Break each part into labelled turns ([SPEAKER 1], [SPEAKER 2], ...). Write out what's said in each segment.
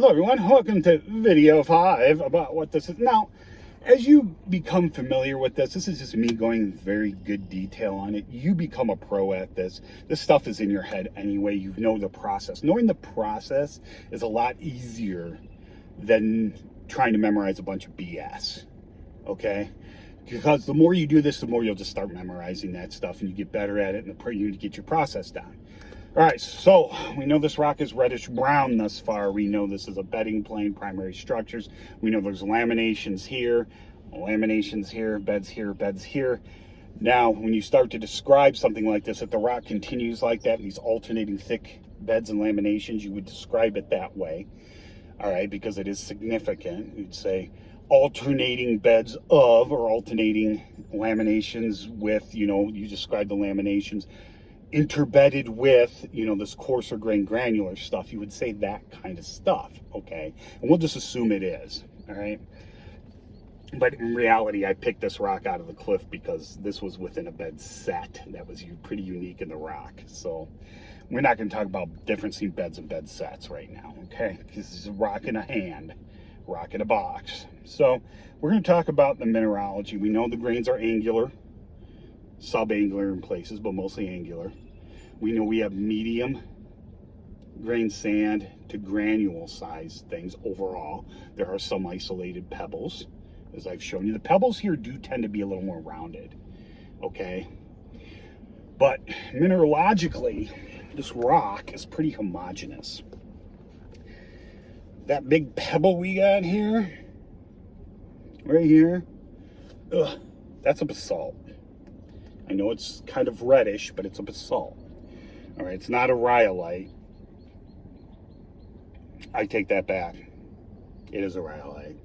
[SPEAKER 1] Hello everyone, welcome to video 5 about what this is. Now, as you become familiar with this is just me going in very good detail on it. You become a pro at this. This stuff is in your head anyway. You know the process. Knowing the process is a lot easier than trying to memorize a bunch of BS, okay? Because the more you do this, the more you'll just start memorizing that stuff and you get better at it and you get your process down. All right, so we know this rock is reddish brown thus far. We know this is a bedding plane, primary structures. We know there's laminations here, beds here, beds here. Now, when you start to describe something like this, if the rock continues like that, these alternating thick beds and laminations, you would describe it that way. All right, because it is significant. You'd say alternating beds of, or alternating laminations with, you describe the laminations interbedded with, this coarser grain granular stuff. You would say that kind of stuff, okay? And we'll just assume it is, all right? But in reality, I picked this rock out of the cliff because this was within a bed set that was pretty unique in the rock. So we're not going to talk about differencing beds and bed sets right now, okay? This is a rock in a hand, rock in a box. So we're going to talk about the mineralogy. We know the grains are angular, subangular in places, but mostly angular. We know we have medium grain sand to granule size things overall. There are some isolated pebbles, as I've shown you. The pebbles here do tend to be a little more rounded, okay? But mineralogically, this rock is pretty homogeneous. That big pebble we got here, right here, that's a basalt. I know it's kind of reddish, but it's a basalt. All right, it's not a rhyolite. I take that back. It is a rhyolite.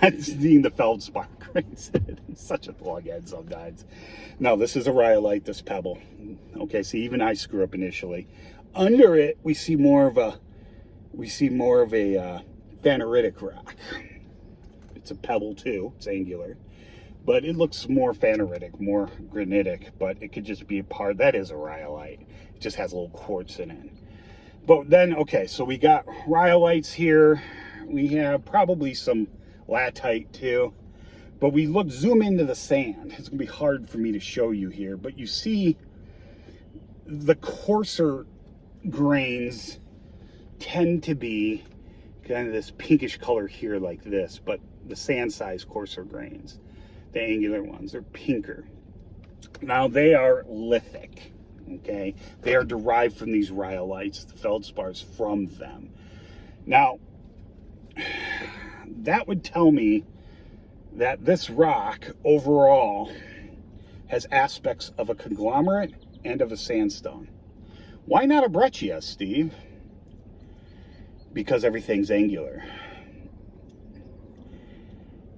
[SPEAKER 1] I'm seeing the feldspar grains. I'm such a loghead sometimes. No, this is a rhyolite, this pebble. Okay, so even I screw up initially. Under it, we see more of a phaneritic rock. It's a pebble too. It's angular. But it looks more phaneritic, more granitic, but it could just be a part. That is a rhyolite. It just has a little quartz in it. But then, okay, so we got rhyolites here. We have probably some latite too. But we zoom into the sand. It's gonna be hard for me to show you here, but you see the coarser grains tend to be kind of this pinkish color here like this, but the sand size coarser grains. The angular ones are pinker. Now they are lithic, okay? They are derived from these rhyolites, the feldspars from them. Now, that would tell me that this rock overall has aspects of a conglomerate and of a sandstone. Why not a breccia, Steve? Because everything's angular.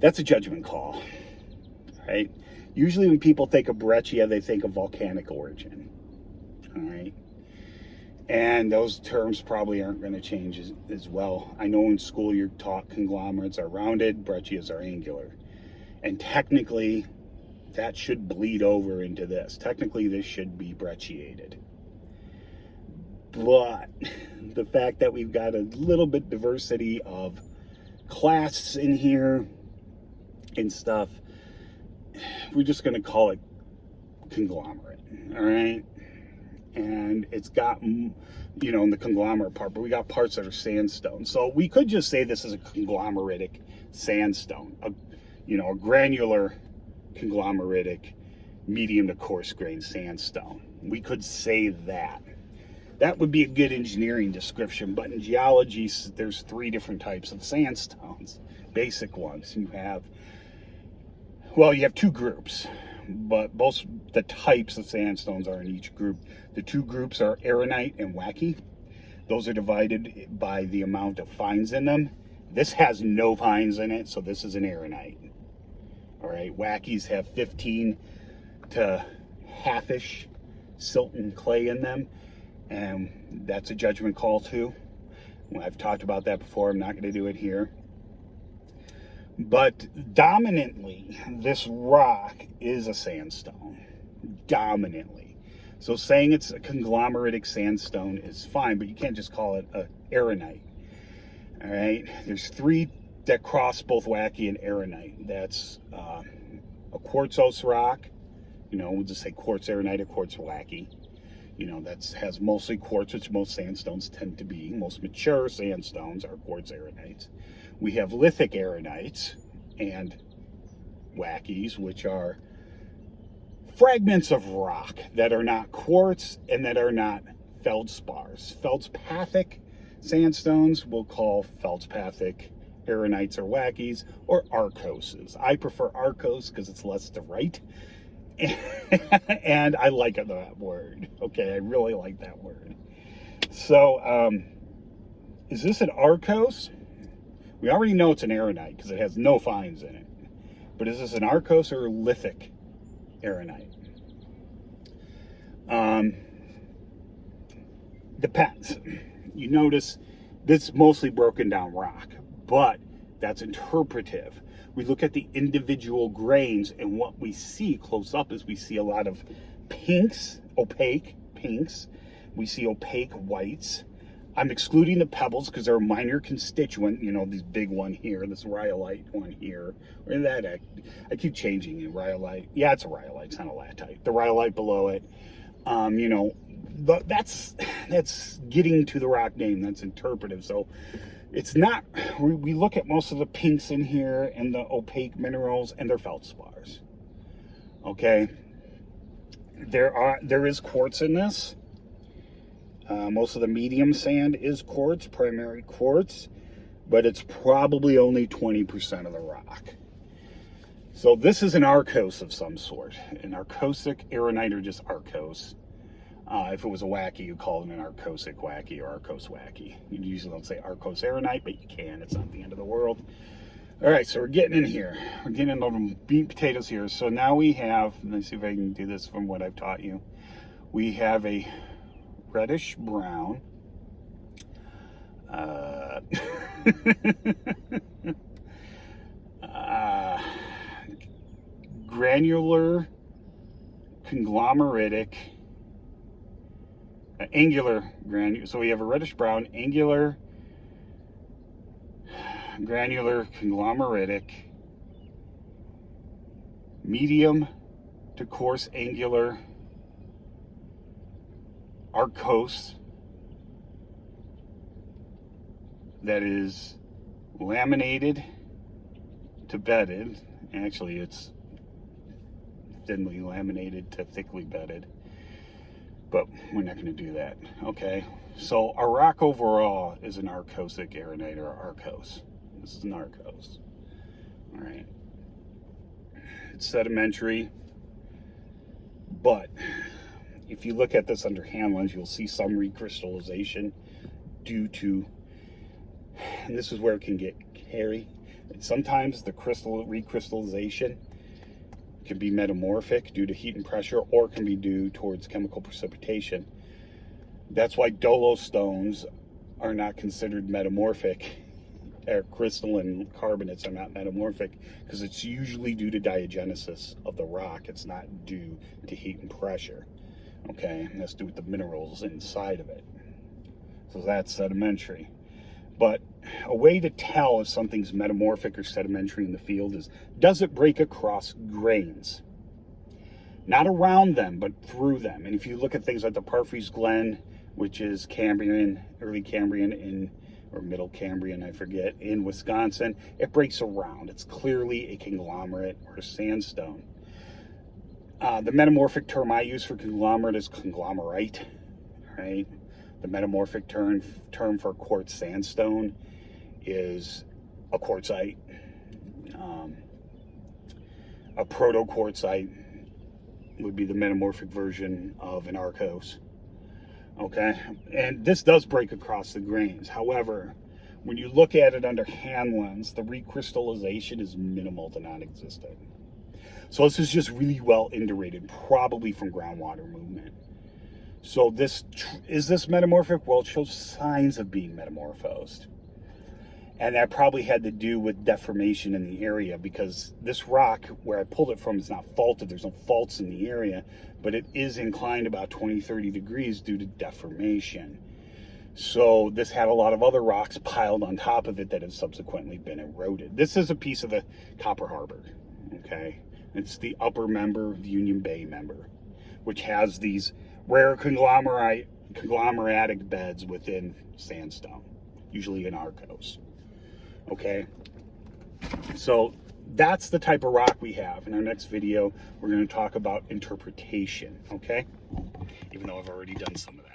[SPEAKER 1] That's a judgment call. Right? Usually when people think of breccia, they think of volcanic origin. All right? And those terms probably aren't going to change as well. I know in school you're taught conglomerates are rounded, breccias are angular. And technically, that should bleed over into this. Technically, this should be brecciated. But the fact that we've got a little bit diversity of clasts in here and stuff, we're just going to call it conglomerate, all right? And it's got, in the conglomerate part, but we got parts that are sandstone. So we could just say this is a conglomeratic sandstone, a granular conglomeratic, medium to coarse grain sandstone. We could say that. That would be a good engineering description, but in geology, there's 3 different types of sandstones, basic ones. You have 2 groups, but both the types of sandstones are in each group. The 2 groups are arenite and wacky. Those are divided by the amount of fines in them. This has no fines in it, so this is an aranite. All right, wackies have 15 to half-ish silt and clay in them, and that's a judgment call too. I've talked about that before. I'm not going to do it here. But dominantly, this rock is a sandstone. Dominantly. So saying it's a conglomeratic sandstone is fine, but you can't just call it a arenite. All right, there's three that cross both wacky and arenite. That's a quartzose rock. We'll just say quartz aronite or quartz wacky. That has mostly quartz, which most sandstones tend to be. Most mature sandstones are quartz arenites. We have lithic arenites and wackies, which are fragments of rock that are not quartz and that are not feldspars. Feldspathic sandstones we'll call feldspathic arenites or wackies, or arkoses. I prefer arkose because it's less to write. And I like that word. Okay, I really like that word. So, is this an arkose? We already know it's an arenite because it has no fines in it. But is this an arkose or a lithic arenite? Depends. You notice this mostly broken down rock, but that's interpretive. We look at the individual grains, and what we see close up is we see a lot of pinks, opaque pinks. We see opaque whites. I'm excluding the pebbles because they're a minor constituent. This big one here, this rhyolite one here, or that I keep changing it. Rhyolite, yeah, it's a rhyolite. It's not a latite. The rhyolite below it, that's getting to the rock name. That's interpretive. So it's not. We look at most of the pinks in here and the opaque minerals, and they're feldspars. Okay, there is quartz in this. Most of the medium sand is quartz, primary quartz, but it's probably only 20% of the rock. So this is an arkose of some sort, an arkosic aronite or just arkose. If it was a wacky, you call it an arkosic wacky or arkose wacky. You usually don't say arkose aronite, but you can. It's not the end of the world. All right, so we're getting in here. We're getting into the meat potatoes here. So now we have, let's see if I can do this from what I've taught you. We have a reddish brown, granular, conglomeratic, angular granule. So we have a reddish brown, angular, granular, conglomeratic, medium to coarse angular, arkose that is laminated to bedded. Actually, it's thinly laminated to thickly bedded, but we're not going to do that. Okay, so our rock overall is an arkosic aronite or arkose. This is an arkose. All right, it's sedimentary, but if you look at this under hand lens, you'll see some recrystallization due to, and this is where it can get hairy. And sometimes the recrystallization can be metamorphic due to heat and pressure, or can be due towards chemical precipitation. That's why dolostones are not considered metamorphic. Crystalline carbonates are not metamorphic because it's usually due to diagenesis of the rock. It's not due to heat and pressure. Okay, and that's due with the minerals inside of it. So that's sedimentary. But a way to tell if something's metamorphic or sedimentary in the field is, does it break across grains? Not around them, but through them. And if you look at things like the Parfrey's Glen, which is Cambrian, early Cambrian or middle Cambrian, I forget, in Wisconsin, it breaks around. It's clearly a conglomerate or a sandstone. The metamorphic term I use for conglomerate is conglomerite, right? The metamorphic term for quartz sandstone is a quartzite. A proto-quartzite would be the metamorphic version of an arkose. Okay, and this does break across the grains. However, when you look at it under hand lens, the recrystallization is minimal to non-existent. So this is just really well indurated, probably from groundwater movement. So is this metamorphic? Well, it shows signs of being metamorphosed. And that probably had to do with deformation in the area, because this rock, where I pulled it from, is not faulted. There's no faults in the area, but it is inclined about 20-30 degrees due to deformation. So this had a lot of other rocks piled on top of it that have subsequently been eroded. This is a piece of the Copper Harbor, okay? It's the upper member of Union Bay member, which has these rare conglomeratic beds within sandstone, usually in Arcos. Okay, so that's the type of rock we have. In our next video, we're going to talk about interpretation, okay? Even though I've already done some of that.